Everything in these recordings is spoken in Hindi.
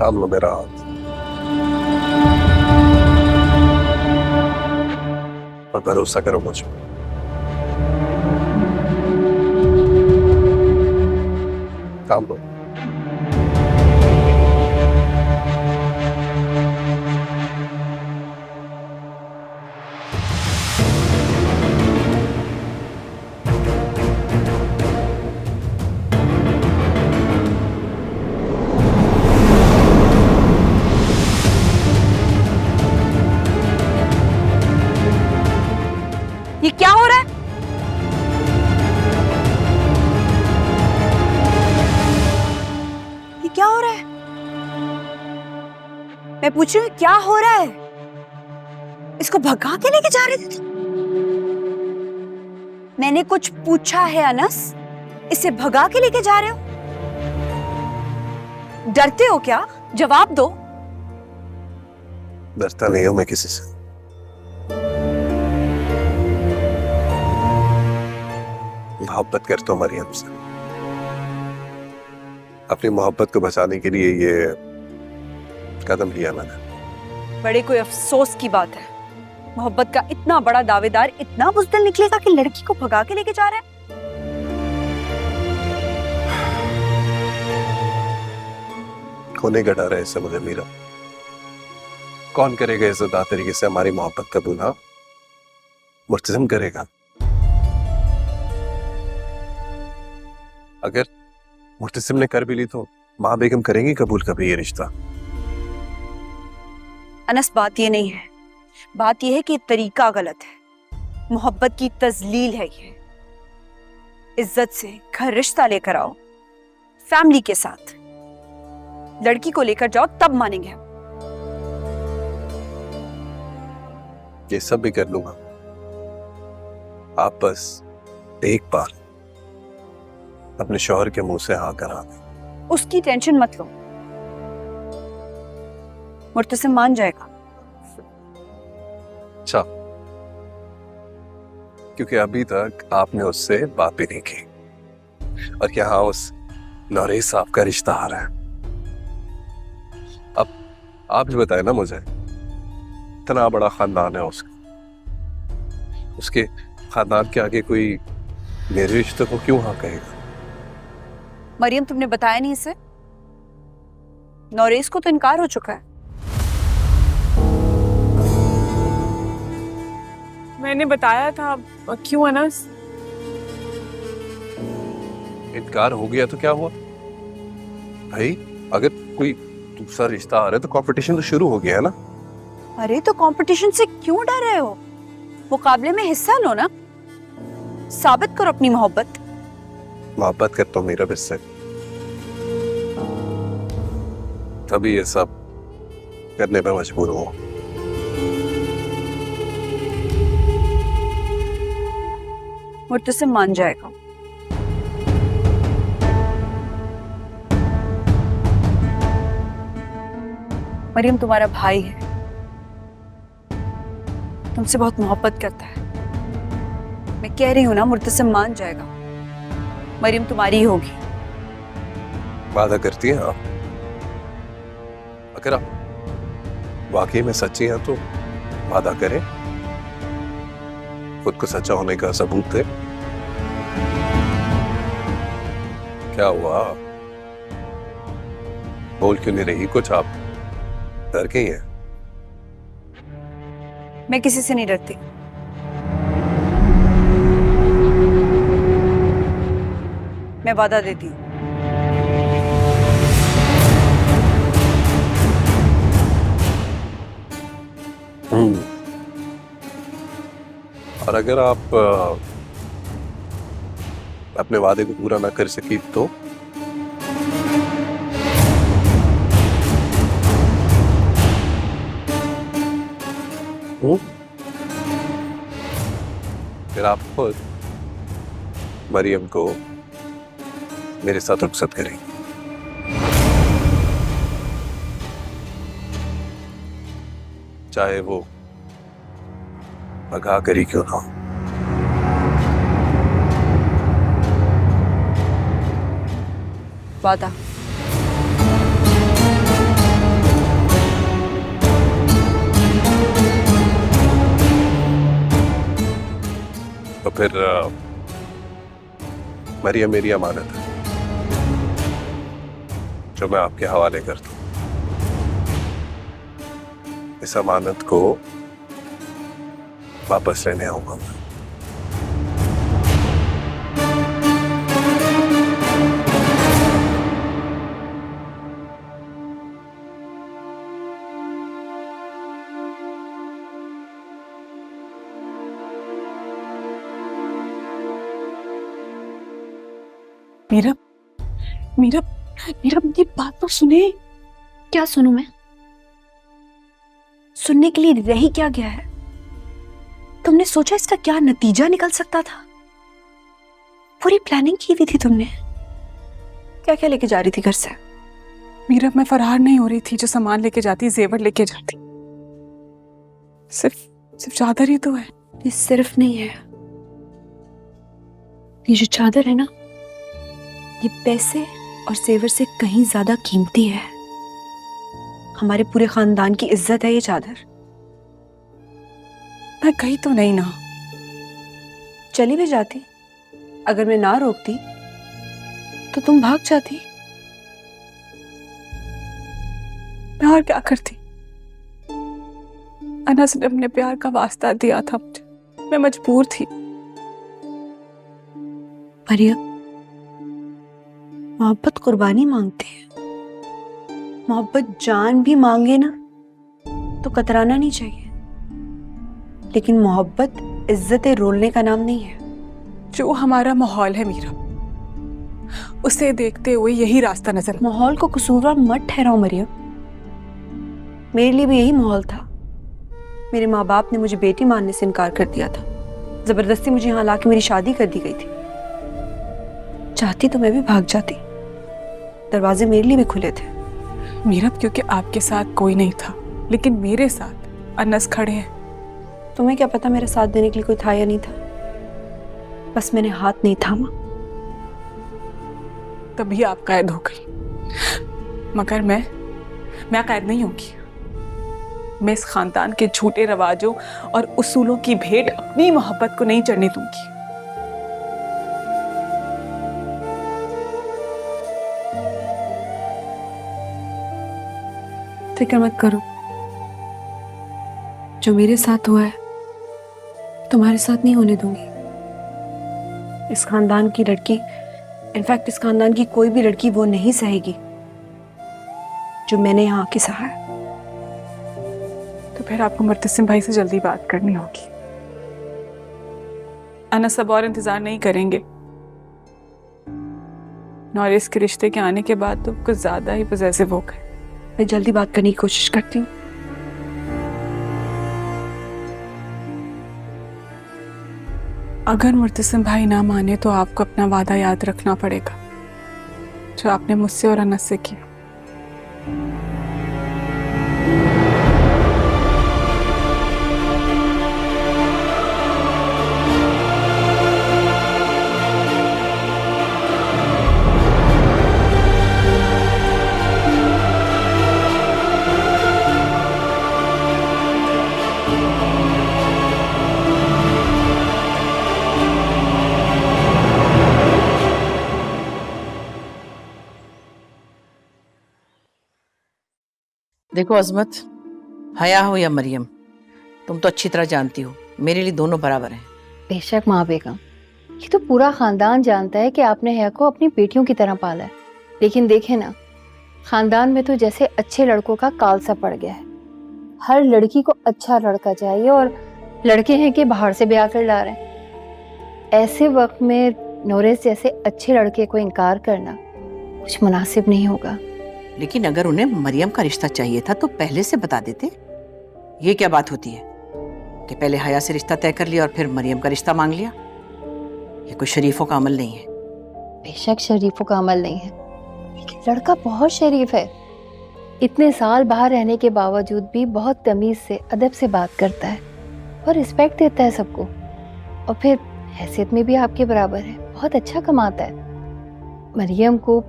थाम लो मेरा हाथ और भरोसा करो मुझ पर। थाम लो। ये क्या हो रहा है? ये क्या हो रहा है? मैं पूछ रही हूँ क्या हो रहा है? इसको भगा के लेके जा रहे थे तुम? मैंने कुछ पूछा है अनस? इसे भगा के लेके जा रहे हो? डरते हो क्या? जवाब दो। डरता नहीं हूं मैं किसी से। मोहब्बत करता हूं मरियम से। अपनी मोहब्बत को बचाने के लिए ये कदम लिया मैंने। बड़े कोई अफसोस की बात है, मोहब्बत का इतना बड़ा दावेदार इतना बुज़दिल निकलेगा कि लड़की को भगा के लेके जा रहा है। खोने का डर है इससे मुझे मीरा। कौन करेगा इज्जतदार तरीके से हमारी मोहब्बत का दूल्हा? मुर्तज़िम करेगा। अगर मुर्तज़िम ने कर भी ली तो माँ बेगम करेंगी कबूल कभी ये रिश्ता? अनस बात ये नहीं है, बात ये है कि तरीका गलत है। मोहब्बत की तजलील है ये। इज्जत से घर रिश्ता लेकर आओ, फैमिली के साथ लड़की को लेकर जाओ, तब मानेंगे हम। ये सब भी कर लूंगा, आप बस एक बार अपने शौहर के मुंह से हाँ करा दें। उसकी टेंशन मत लो, मुर्तसिम मान जाएगा। अच्छा, क्योंकि अभी तक आपने उससे बात भी नहीं की और यहाँ उस नौरेज साहब का रिश्ता आ रहा है। अब आप ही बताए ना मुझे, इतना बड़ा खानदान है उसका, उसके खानदान के आगे कोई मेरे रिश्ते को क्यों हाँ कहेगा? मरियम तुमने बताया नहीं इसे? नौरेज को तो इनकार हो चुका है। मैंने बताया था। क्यों अनस? इनकार हो गया तो क्या हुआ भाई? अगर कोई दूसरा रिश्ता आ रहा है तो कंपटीशन तो शुरू हो गया है ना। अरे तो कंपटीशन से क्यों डर रहे हो? मुकाबले में हिस्सा लो ना, साबित करो अपनी मोहब्बत। मोहब्बत करता हूँ मीरा इससे, तभी ये सब करने पे मजबूर हूँ। मुर्तसिम मान जाएगा। मरियम तुम्हारा भाई है, तुमसे बहुत मोहब्बत करता है। मैं कह रही हूं ना, मुर्तसिम मान जाएगा। मरियम तुम्हारी ही होगी। वादा करती हैं आप? अगर आप वाकई में सच्ची हैं तो वादा करें, खुद को सच्चा होने का सबूत दे। क्या हुआ, बोल क्यों नहीं रही कुछ? आप डर गई हैं? मैं किसी से नहीं डरती। मैं वादा देती हूँ। और अगर आप अपने वादे को पूरा ना कर सकी तो? फिर आप खुद मरियम को मेरे साथ रुखसत करेंगे। चाहे वो भगा करी क्यों ना हो। वादा। फिर मरियम मेरी अमानत है जो मैं आपके हवाले करता हूं। इस अमानत को वापस लेने आऊंगा मैं। मीरा, मीरा, मीरा, ये बात तो सुने। क्या सुनूं मैं? सुनने के लिए रह ही क्या गया है? तुमने सोचा इसका क्या नतीजा निकल सकता था? पूरी प्लानिंग की हुई थी तुमने। क्या क्या लेके जा रही थी घर से? मीरा, मैं फरार नहीं हो रही थी। जो सामान लेके जाती, जेवर लेके जाती। सिर्फ चादर ही तो है। ये सिर्फ नहीं है। ये जो चादर है ना, ये पैसे और जेवर से कहीं ज्यादा कीमती है। हमारे पूरे खानदान की इज्जत है ये चादर। मैं गई तो नहीं ना। चली भी जाती, अगर मैं ना रोकती तो तुम भाग जाती। मैं और क्या करती? अनस ने अपने प्यार का वास्ता दिया था मुझे। मैं मजबूर थी। मरियम, मोहब्बत कुर्बानी मांगती है। मोहब्बत जान भी मांगे ना तो कतराना नहीं चाहिए। लेकिन मोहब्बत इज्जत रोलने का नाम नहीं है। जो हमारा माहौल है मीरा, उसे देखते हुए यही रास्ता नजर। माहौल को कसूरवार मत ठहराओ मरियम। मेरे लिए भी यही माहौल था। मेरे माँ बाप ने मुझे बेटी मानने से इनकार कर दिया था। जबरदस्ती मुझे यहाँ लाके मेरी शादी कर दी गई थी। चाहती तो मैं भी भाग जाती, दरवाजे मेरे लिए भी खुले थे। मीरा, क्योंकि आपके साथ कोई नहीं था, लेकिन मेरे साथ अनस खड़े हैं। तुम्हें क्या पता मेरा साथ देने के लिए कोई था या नहीं था? बस मैंने हाथ नहीं थामा। तभी आप कैद हो गई। मगर मैं कैद नहीं होगी। मैं इस खानदान के झूठे रवाजों और उसूलों की भेंट अपनी मोहब्बत को नहीं चढ़ने दूंगी। फिक्र मत करो। जो मेरे साथ हुआ है तुम्हारे साथ नहीं होने दूंगी। इस खानदान की लड़की, इनफैक्ट इस खानदान की कोई भी लड़की वो नहीं सहेगी जो मैंने यहाँ आके सहा है। तो फिर आपको मुर्तसिम भाई से जल्दी बात करनी होगी। अनस अब और इंतजार नहीं करेंगे। नॉरिस के रिश्ते के आने के बाद तो कुछ ज्यादा ही पॉसेसिव हो गए। मैं जल्दी बात करने की कोशिश करती हूँ। अगर मुर्तसिम भाई ना माने तो आपको अपना वादा याद रखना पड़ेगा जो आपने मुझसे और अनस से किया। देखो अजमत, हया हो या मरियम, तुम तो अच्छी तरह जानती हो मेरे लिए दोनों बराबर हैं। बेशक माँ बेगम, ये तो पूरा खानदान जानता है कि आपने हया को अपनी बेटियों की तरह पाला है। लेकिन देखे ना, खानदान में तो जैसे अच्छे लड़कों का काल सा पड़ गया है। हर लड़की को अच्छा लड़का चाहिए और लड़के हैं कि बाहर से ब्याह कर ला रहे हैं। ऐसे वक्त में नोरेस जैसे अच्छे लड़के को इनकार करना कुछ मुनासिब नहीं होगा। लेकिन अगर उन्हें मरियम का रिश्ता चाहिए था तो पहले से बता देते। ये क्या बात होती है कि पहले हया से रिश्ता तय कर लिया और फिर मरियम का रिश्ता मांग लिया? ये कोई शरीफों का अमल नहीं है। बेशक शरीफों का अमल नहीं है, लेकिन लड़का बहुत शरीफ है। इतने साल बाहर रहने के बावजूद भी बहुत तमीज से, अदब से बात करता है और रिस्पेक्ट देता है सबको। और फिर हैसियत में भी आपके बराबर है, बहुत अच्छा कमाता है। मरियम को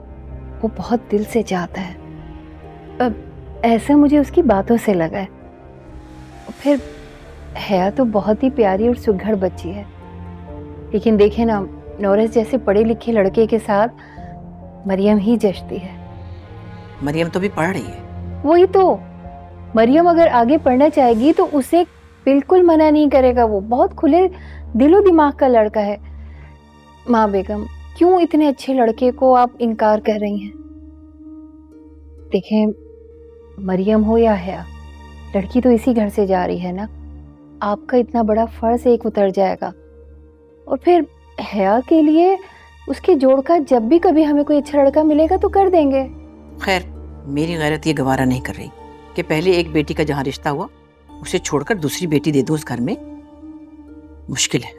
वो बहुत दिल से चाहता है। अब ऐसा मुझे उसकी बातों से लगा है। और फिर हया तो बहुत ही प्यारी और सुघड़ बच्ची है। लेकिन देखे ना, नौरस जैसे पढ़े लिखे लड़के के साथ मरियम ही जचती है। मरियम तो भी पढ़ रही है। वही तो, मरियम अगर आगे पढ़ना चाहेगी तो उसे बिल्कुल मना नहीं करेगा। वो बहुत खुले दिलो दिमाग का लड़का है। माँ बेगम, क्यों इतने अच्छे लड़के को आप इनकार कर रही हैं? देखें, मरियम हो या हया, लड़की तो इसी घर से जा रही है ना। आपका इतना बड़ा फर्ज एक उतर जाएगा। और फिर हया के लिए उसके जोड़ का जब भी कभी हमें कोई अच्छा लड़का मिलेगा तो कर देंगे। खैर, मेरी गैरत ये गवारा नहीं कर रही कि पहले एक बेटी का जहाँ रिश्ता हुआ उसे छोड़कर दूसरी बेटी दे दो उस घर में। मुश्किल है।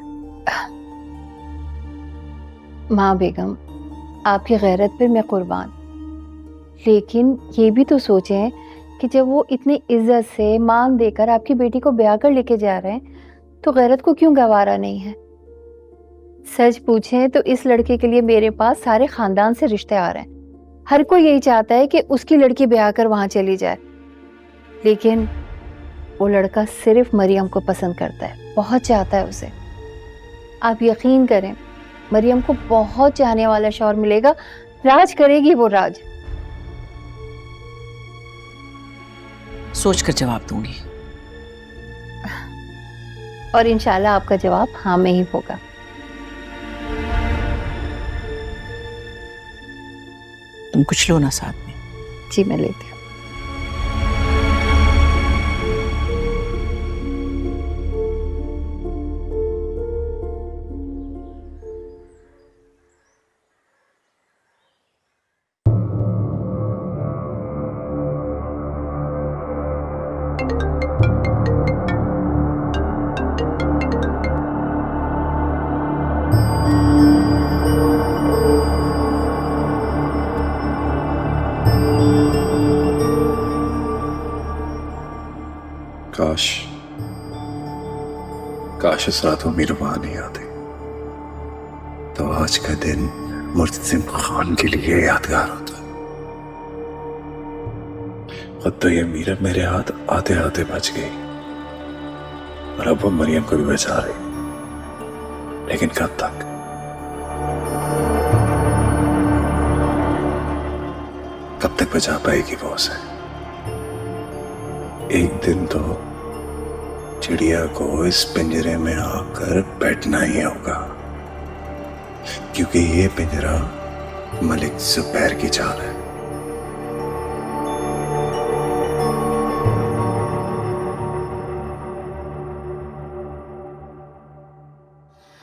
माँ बेगम, आपकी गैरत पर मैं कुर्बान, लेकिन ये भी तो सोचें कि जब वो इतनी इज्जत से मान देकर आपकी बेटी को ब्याह कर लेके जा रहे हैं तो गैरत को क्यों गवारा नहीं है? सच पूछें तो इस लड़के के लिए मेरे पास सारे खानदान से रिश्ते आ रहे हैं। हर कोई यही चाहता है कि उसकी लड़की ब्याह कर वहां चली जाए, लेकिन वो लड़का सिर्फ मरियम को पसंद करता है, बहुत चाहता है उसे। आप यकीन करें, मरियम को बहुत चाहने वाला शौहर मिलेगा, राज करेगी वो राज। सोचकर जवाब दूंगी। और इंशाल्लाह आपका जवाब हाँ में ही होगा। तुम कुछ लो ना साथ में। जी मैं लेती हूँ। काश इस रात वो मीरवा नहीं आते तो आज का दिन मुर्तसिम खान के लिए यादगार होता। खुद तो ये मीरा मेरे हाथ आते आते बच गई और अब वो मरियम को भी बचा रही, लेकिन कब तक? कब तक बचा पाएगी वो उसे? एक दिन तो चिड़िया को इस पिंजरे में आकर बैठना ही होगा, क्योंकि ये पिंजरा मलिक जुबैर की चाल है।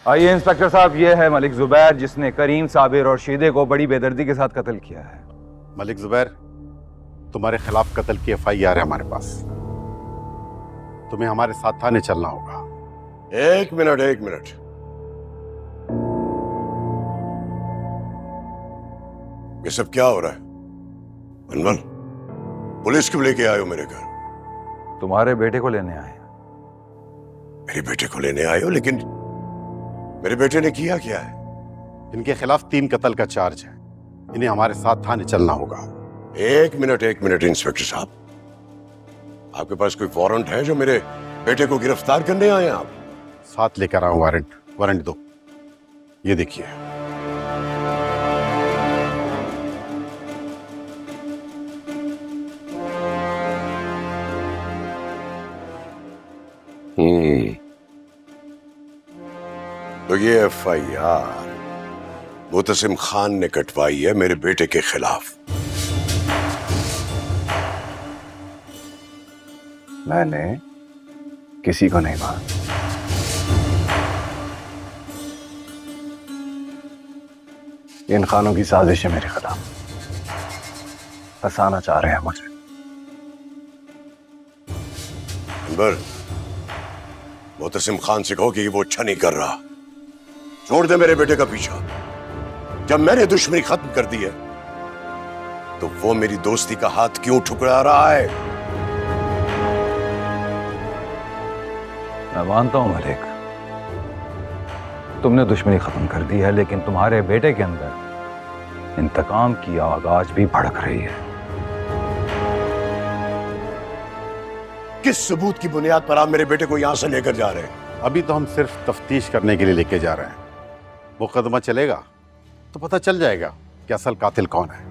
आइए इंस्पेक्टर साहब, ये है मलिक जुबैर जिसने करीम, साबिर और शीदे को बड़ी बेदर्दी के साथ कत्ल किया है। मलिक जुबैर, तुम्हारे खिलाफ कत्ल की FIR है हमारे पास। तुम्हें हमारे साथ थाने चलना होगा। एक मिनट। ये सब क्या हो रहा है? अनवर, पुलिस क्यों लेके आए हो मेरे घर? तुम्हारे बेटे को लेने आए। मेरे बेटे को लेने आए हो, लेकिन मेरे बेटे ने किया क्या है? इनके खिलाफ 3 कत्ल का चार्ज है। इन्हें हमारे साथ थाने चलना होगा। एक मिनट इंस्पेक्टर साहब, आपके पास कोई वारंट है जो मेरे बेटे को गिरफ्तार करने आए हैं आप? साथ लेकर आऊं वारंट दो। ये देखिए। तो ये FIR मुतसिम खान ने कटवाई है मेरे बेटे के खिलाफ। मैंने किसी को नहीं मारा। इन खानों की साजिश है मेरे खिलाफ, फंसाना चाह रहे हैं मुझे। अनवर, मुतसिम खान से कहो कि वो अच्छा नहीं कर रहा। छोड़ दे मेरे बेटे का पीछा। जब मैंने दुश्मनी खत्म कर दी है तो वो मेरी दोस्ती का हाथ क्यों ठुकरा रहा है? मैं मानता हूं मलिक, तुमने दुश्मनी खत्म कर दी है, लेकिन तुम्हारे बेटे के अंदर इंतकाम की आवाज भी भड़क रही है। किस सबूत की बुनियाद पर आप मेरे बेटे को यहां से लेकर जा रहे हैं? अभी तो हम सिर्फ तफ्तीश करने के लिए लेके जा रहे हैं। मुकदमा चलेगा तो पता चल जाएगा कि असल कातिल कौन है।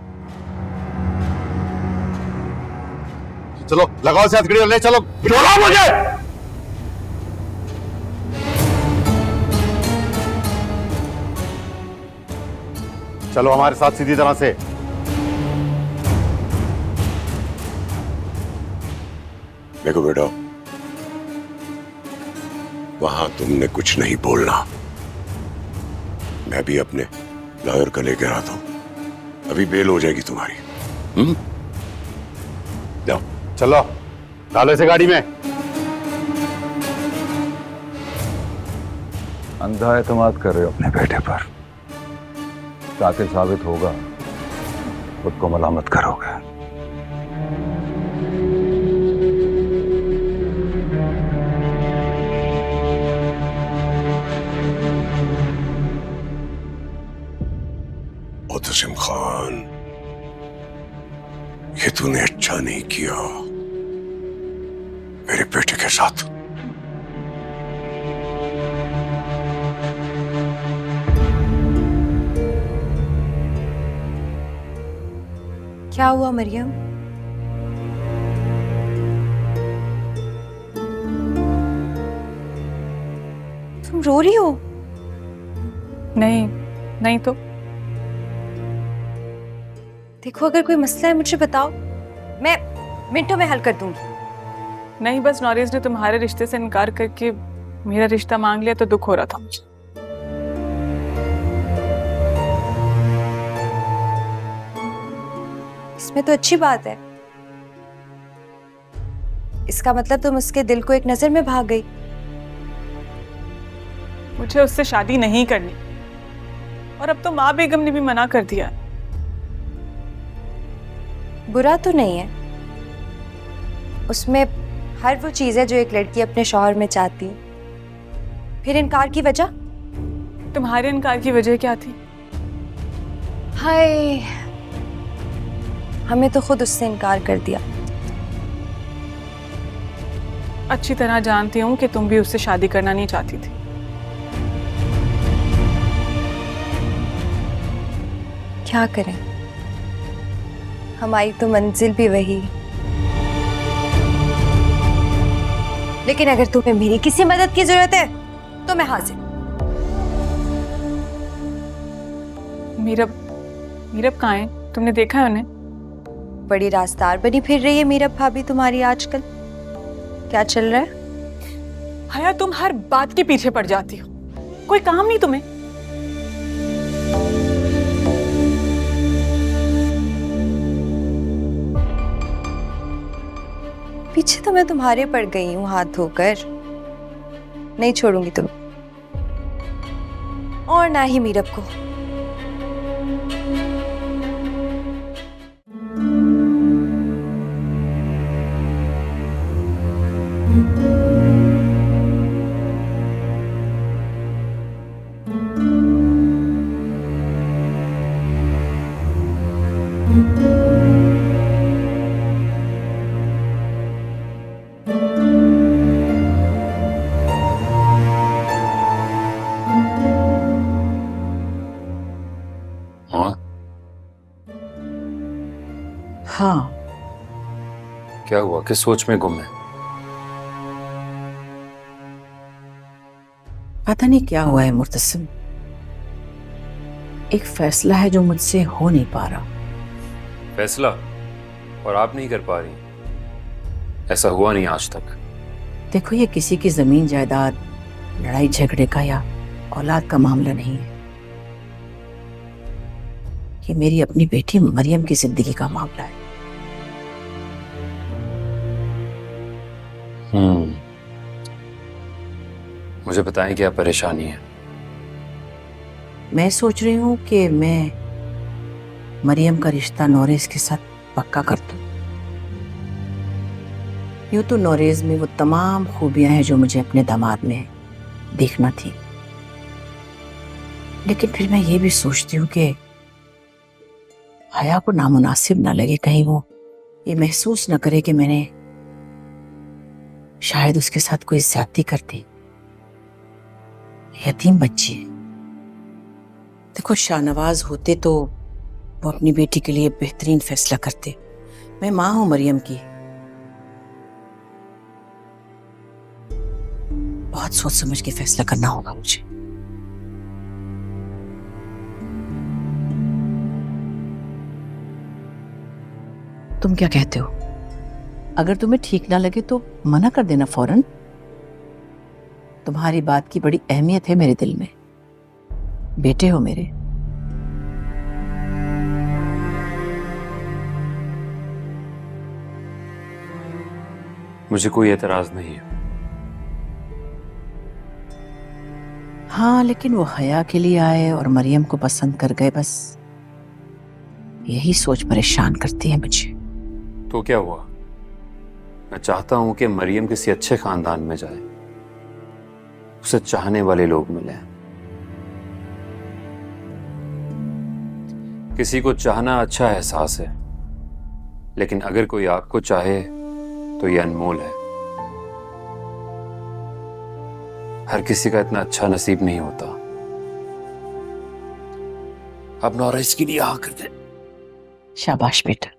चलो लगाओ से हथकड़ी, ले चलो, छोड़ो मुझे। चलो हमारे साथ सीधी तरह से। देखो बेटा, वहां तुमने कुछ नहीं बोलना। मैं भी अपने लॉयर का लेकर आता हूं, अभी बेल हो जाएगी तुम्हारी। जाओ, चलो डालो इसे गाड़ी में। अंधा एतमाद कर रहे हो अपने बेटे पर। कातिल साबित होगा, खुद को मलामत करोगे। मुतसिम खान, ये तूने अच्छा नहीं किया मेरे बेटे के साथ। क्या हुआ मरियम? तुम रो रही हो? नहीं, नहीं तो देखो, अगर कोई मसला है मुझे बताओ, मैं मिनटों में हल कर दूंगी। नहीं, बस नॉरेज ने तुम्हारे रिश्ते से इनकार करके मेरा रिश्ता मांग लिया तो दुख हो रहा था मुझे। इसमें तो अच्छी बात है। इसका मतलब तुम उसके दिल को एक नजर में भाग गई। मुझे उससे शादी नहीं करनी, और अब तो माँ बेगम ने भी मना कर दिया। बुरा तो नहीं है, उसमें हर वो चीज है जो एक लड़की अपने शौहर में चाहती है। फिर इनकार की वजह? तुम्हारे इनकार की वजह क्या थी? हाय, हमें तो खुद उससे इनकार कर दिया। अच्छी तरह जानती हूँ कि तुम भी उससे शादी करना नहीं चाहती थी। क्या करें, हमारी तो मंजिल भी वही। लेकिन अगर तुम्हें मेरी किसी मदद की जरूरत है तो मैं हाजिर। मीरब, मीरब कहाँ है? तुमने देखा है उन्हें? बड़ी राजदार बनी फिर रही है मीरब भाभी तुम्हारी आजकल। क्या चल रहा है? हया, तुम हर बात के पीछे पड़ जाती हो। कोई काम नहीं तुम्हें? पीछे तो मैं तुम्हारे पड़ गई हूँ हाथ धोकर। नहीं छोड़ूंगी तुम्हें, और ना ही मीरब को। हाँ, क्या हुआ? किस सोच में गुम है? पता नहीं क्या हुआ है मुर्तसिम। एक फैसला है जो मुझसे हो नहीं पा रहा। फैसला? और आप नहीं कर पा रही? ऐसा हुआ नहीं आज तक। देखो, ये किसी की जमीन जायदाद, लड़ाई झगड़े का या औलाद का मामला नहीं है। ये मेरी अपनी बेटी मरियम की जिंदगी का मामला है। मुझे बताएं क्या परेशानी है? मैं सोच रही हूँ कि मैं मरियम का रिश्ता नौरेज के साथ पक्का कर दूं। यूं तो नौरेज में वो तमाम खूबियां हैं जो मुझे अपने दामाद में देखना थी, लेकिन फिर मैं ये भी सोचती हूँ कि हया को नामुनासिब ना लगे, कहीं वो ये महसूस न करे कि मैंने शायद उसके साथ कोई ज्यादती कर दी। यतीम बच्ची है, देखो, शाहनवाज होते तो वो अपनी बेटी के लिए बेहतरीन फैसला करते। मैं माँ हूं मरियम की। बहुत सोच समझ के फैसला करना होगा मुझे। तुम क्या कहते हो? अगर तुम्हें ठीक ना लगे तो मना कर देना फौरन। तुम्हारी बात की बड़ी अहमियत है मेरे दिल में। बेटे हो मेरे। मुझे कोई एतराज नहीं है। हाँ, लेकिन वो हया के लिए आए और मरियम को पसंद कर गए, बस यही सोच परेशान करती है मुझे। तो क्या हुआ? मैं चाहता हूं कि मरियम किसी अच्छे खानदान में जाए, उसे चाहने वाले लोग मिले। किसी को चाहना अच्छा एहसास है, लेकिन अगर कोई आपको चाहे तो ये अनमोल है। हर किसी का इतना अच्छा नसीब नहीं होता। अब नौरा इसके लिए हाँ कर दे। शाबाश बेटा,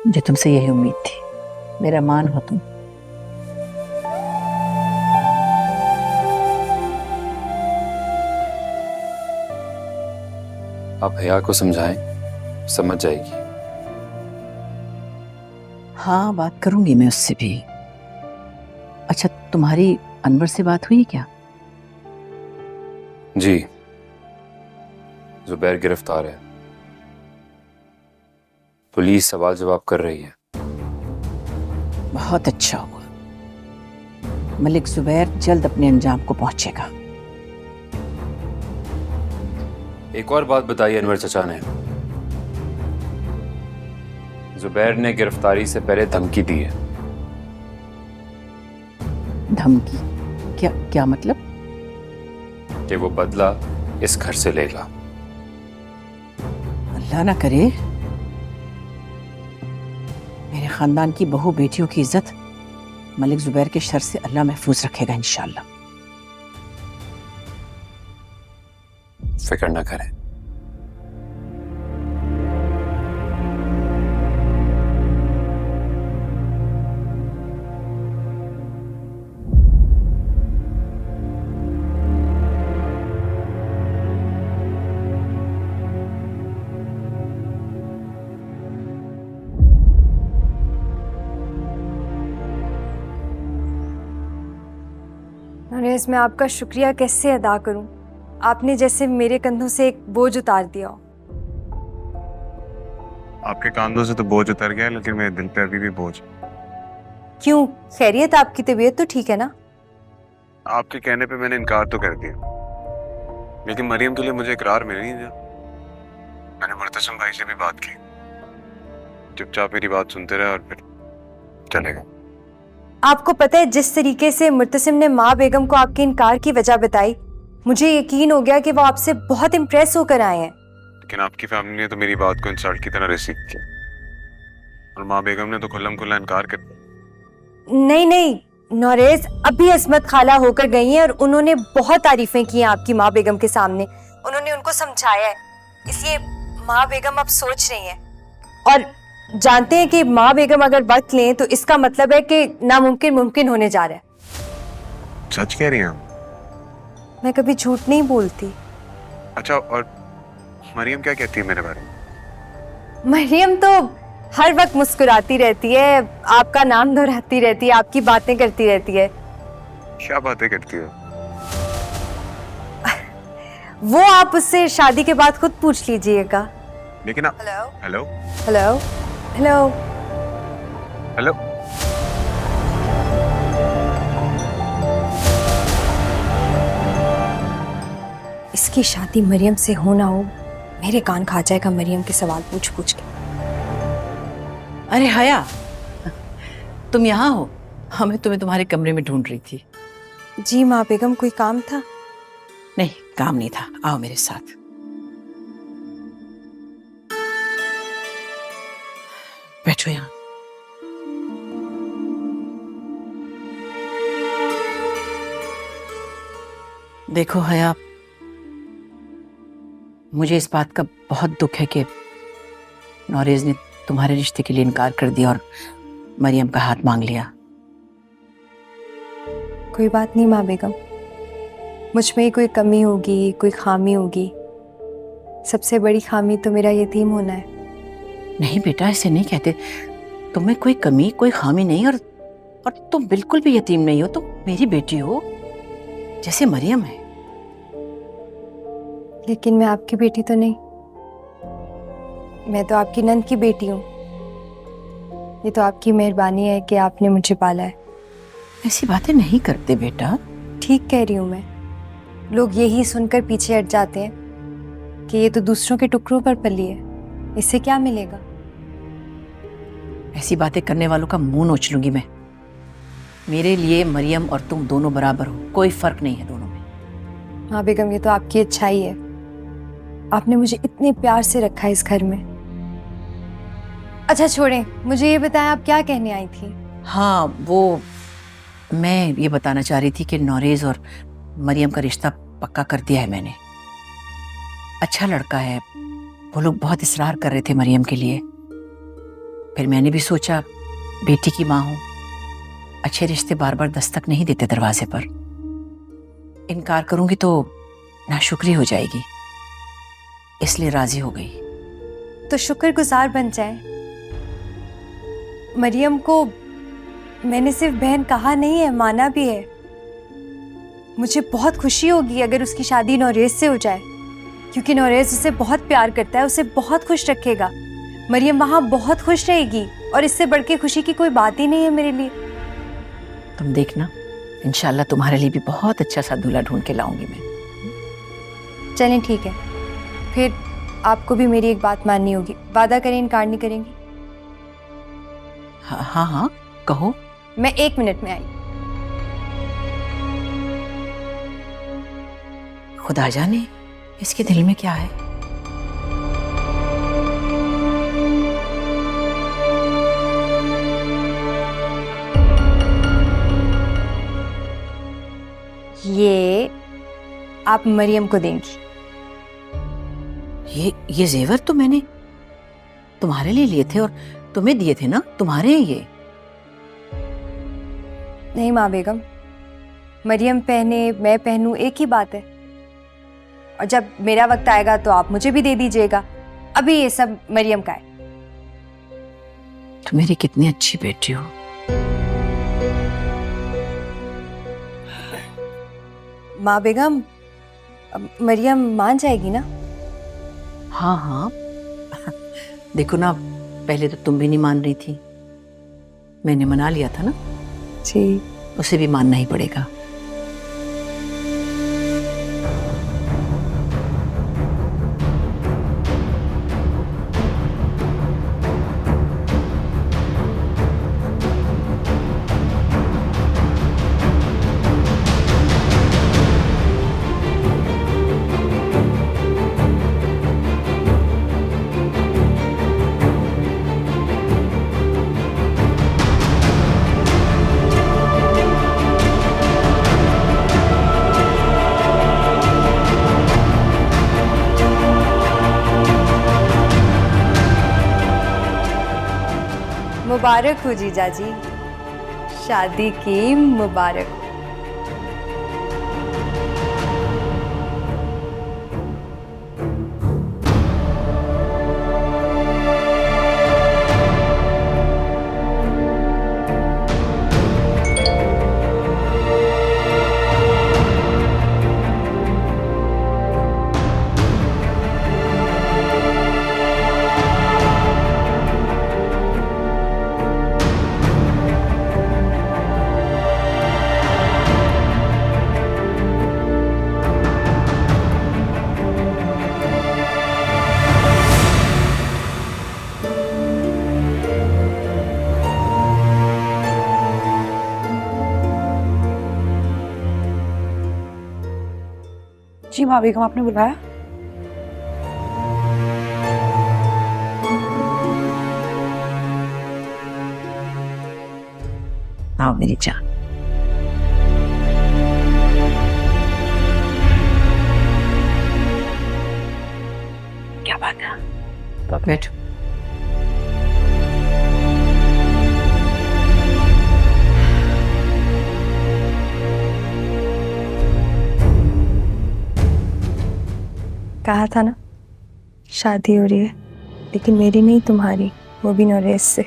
मुझे तुमसे यही उम्मीद थी। मेरा मान हो तुम। आप हया को समझाएं, समझ जाएगी। हाँ, बात करूंगी मैं उससे भी। अच्छा, तुम्हारी अनवर से बात हुई क्या? जी, जुबैर गिरफ्तार है। पुलिस सवाल जवाब कर रही है। बहुत अच्छा हुआ। मलिक जुबैर जल्द अपने अंजाम को पहुंचेगा। एक और बात बताई अनवर चचा ने। जुबैर ने गिरफ्तारी से पहले धमकी दी है। धमकी? क्या क्या मतलब? कि वो बदला इस घर से लेगा। अल्लाह ना करे। मेरे खानदान की बहू बेटियों की इज्जत मलिक जुबैर के शर से अल्लाह महफूज रखेगा इंशाअल्लाह। फिक्र न करें। नरेश, मैं आपका शुक्रिया कैसे अदा करूं? आपने जैसे मेरे कंधों से एक बोझ उतार दिया हो। आपके कंधों से तो बोझ उतर गया, लेकिन मेरे दिल पे अभी भी बोझ। क्यों, खैरियत? आपकी तबीयत तो ठीक है ना? आपके कहने पे मैंने इनकार तो कर दिया, लेकिन मरियम के लिए मुझे इकरार मिल नहीं दिया। मैंने मुर्तसिम भाई से भी बात की, चुपचाप मेरी बात सुनते रहे और फिर चले गए। आपको पता है, जिस तरीके से मुर्तसिम ने माँ बेगम को आपके इनकार की वजह बताई, मुझे यकीन हो गया कि वो आपसे बहुत इम्प्रेस होकर आए हैं। लेकिन आपकी फैमिली ने तो मेरी बात को इंसल्ट की तरह रिसीव किया, और माँ बेगम ने तो खुल्लम खुल्ला इनकार कर दिया। नहीं नहीं नौरेज, अभी असमत खाला होकर गई हैं और उन्होंने बहुत तारीफें की हैं आपकी माँ बेगम के सामने। उन्होंने उनको समझाया है, इसलिए माँ बेगम अब सोच रही हैं और जानते हैं कि माँ बेगम अगर वक्त लें तो इसका मतलब है कि नामुमकिन मुमकिन होने जा रहा है। सच कह रही हैं? मैं कभी झूठ नहीं बोलती। अच्छा, और मरियम क्या कहती है मेरे बारे में? मरियम तो हर वक्त मुस्कुराती रहती है, आपका नाम दोहराती रहती है, आपकी बातें करती रहती है। क्या बातें करती है? वो आप उससे शादी के बाद खुद पूछ लीजिएगा। लेकिन hello hello hello hello hello. इसकी शादी मरियम से हो ना हो, मेरे कान खा जाएगा मरियम के सवाल पूछ पूछ के। अरे हया, तुम यहाँ हो? हमें तुम्हें तुम्हारे कमरे में ढूंढ रही थी। जी माँ बेगम, कोई काम था? नहीं, काम नहीं था। आओ मेरे साथ। बैठो यहाँ। देखो हया, मुझे इस बात का बहुत दुख है कि नौरेज ने तुम्हारे रिश्ते के लिए इनकार कर दिया और मरियम का हाथ मांग लिया। कोई बात नहीं माँ बेगम, मुझ में ही कोई कमी होगी, कोई खामी होगी। सबसे बड़ी खामी तो मेरा यतीम होना है। नहीं बेटा, ऐसे नहीं कहते। तुम्हें कोई कमी, कोई खामी नहीं, और तुम बिल्कुल भी यतीम नहीं हो। तुम मेरी बेटी हो, जैसे मरियम है। लेकिन मैं आपकी बेटी तो नहीं, मैं तो आपकी नंद की बेटी हूँ। ये तो आपकी मेहरबानी है कि आपने मुझे पाला है। ऐसी बातें नहीं करते बेटा। ठीक कह रही हूँ मैं। लोग यही सुनकर पीछे हट जाते हैं कि ये तो दूसरों के टुकड़ों पर पली है, इससे क्या मिलेगा। ऐसी बातें करने वालों का मुंह नोच लूंगी मैं। मेरे लिए मरियम और तुम दोनों बराबर हो, कोई फर्क नहीं है दोनों में। हाँ बेगम, ये तो आपकी अच्छाई है। आपने मुझे इतने प्यार से रखा है इस घर में। अच्छा छोड़ें, मुझे ये बताएं आप क्या कहने आई थी। हाँ, वो मैं ये बताना चाह रही थी कि नौरेज और मरियम का रिश्ता पक्का कर दिया है मैंने। अच्छा लड़का है। वो लोग बहुत इसरार कर रहे थे मरियम के लिए। फिर मैंने भी सोचा, बेटी की माँ हूं, अच्छे रिश्ते बार बार दस्तक नहीं देते दरवाजे पर। इनकार करूंगी तो नाशुक्री हो जाएगी, इसलिए राजी हो गई। तो शुक्रगुजार बन जाए। मरियम को मैंने सिर्फ बहन कहा नहीं है, माना भी है। मुझे बहुत खुशी होगी अगर उसकी शादी नौरेज से हो जाए, क्योंकि नौरेज उसे बहुत प्यार करता है, उसे बहुत खुश रखेगा। मरियम वहां बहुत खुश रहेगी और इससे बढ़ के खुशी की कोई बात ही नहीं है मेरे लिए। तुम देखना, इंशाल्लाह तुम्हारे लिए भी बहुत अच्छा सा दूल्हा ढूंढ के लाऊंगी मैं। चलें ठीक है, फिर आपको भी मेरी एक बात माननी होगी। वादा करें इनकार नहीं करेंगी। हाँ हाँ हाँ, कहो। मैं 1 मिनट में आई। खुदा जाने इसके दिल में क्या है। ये आप मरियम को देंगी। ये जेवर तो मैंने तुम्हारे लिए लिए थे और तुम्हें दिए थे ना, तुम्हारे हैं ये। नहीं माँ बेगम, मरियम पहने मैं पहनूं एक ही बात है। और जब मेरा वक्त आएगा तो आप मुझे भी दे दीजिएगा। अभी ये सब मरियम का है। तुम मेरी कितनी अच्छी बेटी हो। माँ बेगम, मरियम मान जाएगी ना? हाँ हाँ देखो ना, पहले तो तुम भी नहीं मान रही थी, मैंने मना लिया था ना। जी, उसे भी मानना ही पड़ेगा। मुबारक हो जीजा जी, शादी की मुबारक हो। जी माँ बेगम, आपने बुलाया? आओ मेरी जान। बैठो। कहा था ना शादी हो रही है, लेकिन मेरी नहीं तुम्हारी, वो भी नौरेस से।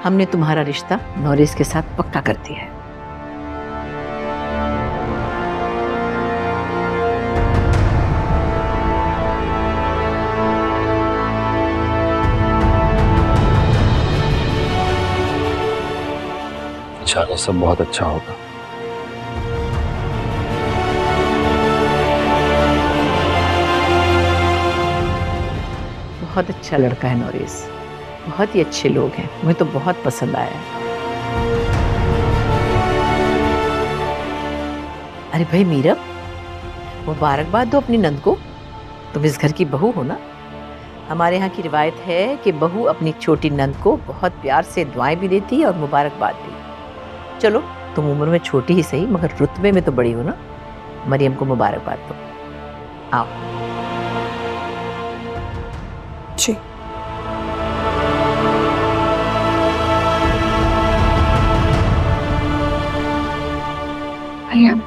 हमने तुम्हारा रिश्ता नौरेस के साथ पक्का कर दिया है। इंशाल्लाह सब बहुत अच्छा होगा। बहुत अच्छा लड़का है नौरेस, बहुत ही अच्छे लोग हैं, मुझे तो बहुत पसंद आया है। अरे भाई मीरब, मुबारकबाद दो अपनी नंद को, तुम इस घर की बहू हो ना। हमारे यहाँ की रिवायत है कि बहू अपनी छोटी नंद को बहुत प्यार से दुआएं भी देती है और मुबारकबाद भी। चलो तुम उम्र में छोटी ही सही मगर रुतबे में तो बड़ी हो ना। मरियम को मुबारकबाद दो, आओ। जी। मरियम,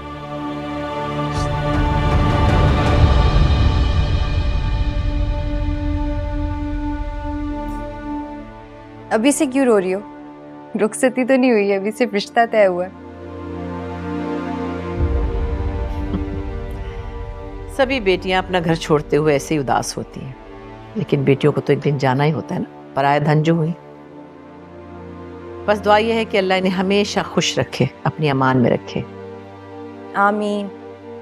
अभी से क्यों रो रही हो? रुखसती तो नहीं हुई है, अभी सिर्फ रिश्ता तय हुआ है। सभी बेटियां अपना घर छोड़ते हुए ऐसे ही उदास होती हैं, लेकिन बेटियों को तो एक दिन जाना ही होता है ना, पराया धन जो हुई। बस दुआ यह है कि अल्लाह इन्हें हमेशा खुश रखे, अपनी अमान में रखे। आमीन।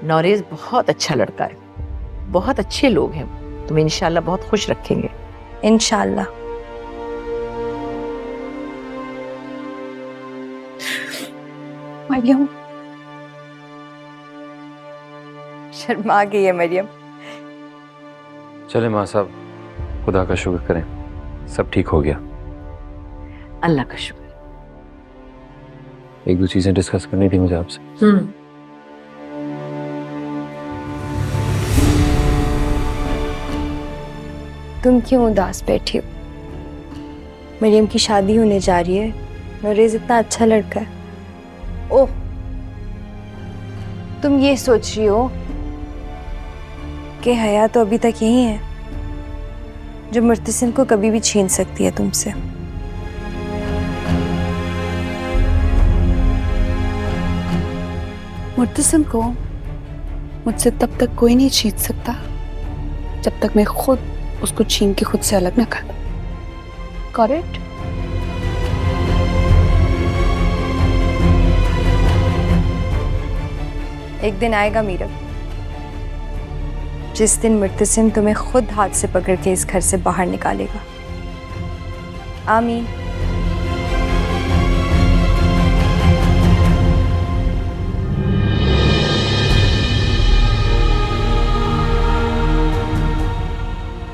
नौरेज बहुत अच्छा लड़का है, बहुत अच्छे लोग हैं, तुम्हें इंशाल्लाह बहुत खुश रखेंगे। इंशाल्लाह। मरियम, शर्मा गई है मरियम। चले माँ साहब, खुदा का शुक्र करें, सब ठीक हो गया। अल्लाह का शुक्र। एक दो चीजें डिस्कस करनी थी मुझे आपसे। तुम क्यों उदास बैठी हो? मरियम की शादी होने जा रही है, नौरेज इतना अच्छा लड़का है। ओह, तुम ये सोच रही हो कि हया तो अभी तक यही है जो मुर्तसिम को कभी भी छीन सकती है तुमसे। मुर्तसिम को मुझसे तब तक कोई नहीं छीन सकता जब तक मैं खुद उसको छीन के खुद से अलग ना कर दूं। करेक्ट? एक दिन आएगा मीरब, जिस दिन मुर्तसिम तुम्हें खुद हाथ से पकड़ के इस घर से बाहर निकालेगा। आमीन।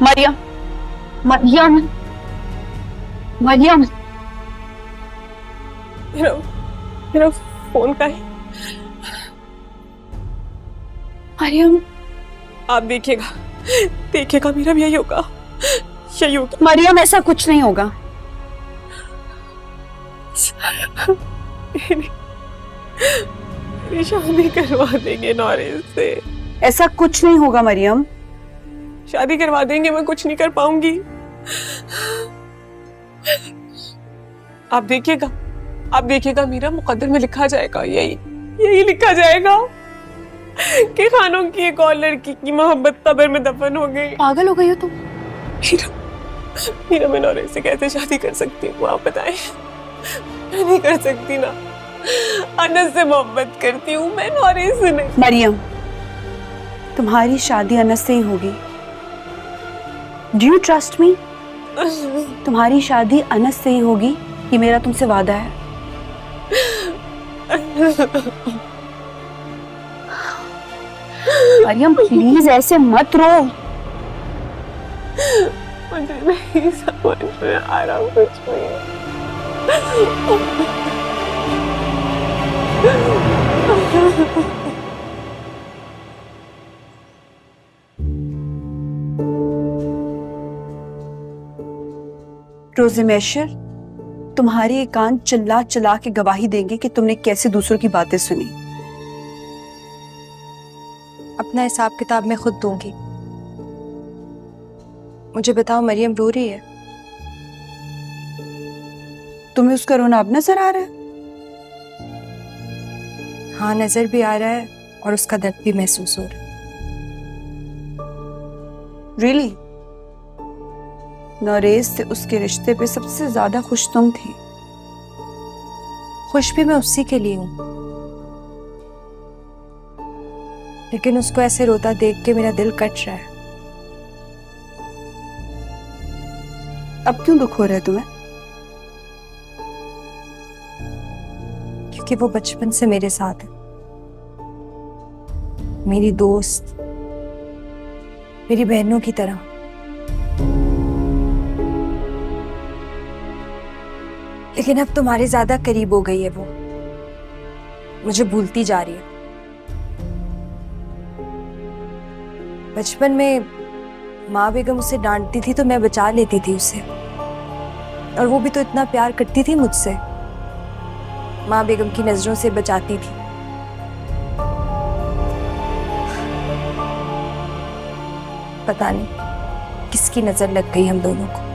मरियम, मरियम, मरियम, मेरा फोन का है। मरियम, आप देखिएगा, देखिएगा मीरब, यही होगा, यही होगा। मरियम, ऐसा कुछ नहीं होगा। मेरी शादी करवा देंगे नौरेज से। ऐसा कुछ नहीं होगा मरियम, शादी करवा देंगे, मैं कुछ नहीं कर पाऊंगी। आप देखिएगा मीरा, मुकद्दर में लिखा जाएगा, यही लिखा जाएगा कि खानों की एक और लड़की की मोहब्बत कब्र में दफन हो गई। पागल हो गई हो तुम? मीरा, मैं नौरेज से कैसे शादी कर सकती हूँ, आप बताएं। मैं नहीं कर सकती ना, अनस से मोहब्बत करती हूँ मैं, नौरेज से नहीं। मरियम, तुम्हारी शादी अनस से ही होगी। Do you trust me? तुम्हारी शादी अनस से ही होगी, ये मेरा तुमसे वादा है। मरियम प्लीज ऐसे मत रो। मुझे नहीं समझ में आ रहा कुछ भी। रोज़े मैशर, तुम्हारे ये कान चिल्ला चिल्ला के गवाही देंगे कि तुमने कैसे दूसरों की बातें सुनी। अपना हिसाब किताब मैं खुद दूंगी। मुझे बताओ, मरियम रो रही है? तुम्हें उसका रोना अब नजर आ रहा है? हाँ, नजर भी आ रहा है और उसका दर्द भी महसूस हो रहा है। रियली? नरेश से उसके रिश्ते पे सबसे ज्यादा खुश तुम थी। खुश भी मैं उसी के लिए हूं, लेकिन उसको ऐसे रोता देख के मेरा दिल कट रहा है। अब क्यों दुख हो रहा है तुम्हें? क्योंकि वो बचपन से मेरे साथ है, मेरी दोस्त, मेरी बहनों की तरह। लेकिन अब तुम्हारे ज्यादा करीब हो गई है वो, मुझे भूलती जा रही है। बचपन में माँ बेगम उसे डांटती थी तो मैं बचा लेती थी उसे, और वो भी तो इतना प्यार करती थी मुझसे, माँ बेगम की नजरों से बचाती थी। पता नहीं किसकी नजर लग गई हम दोनों को।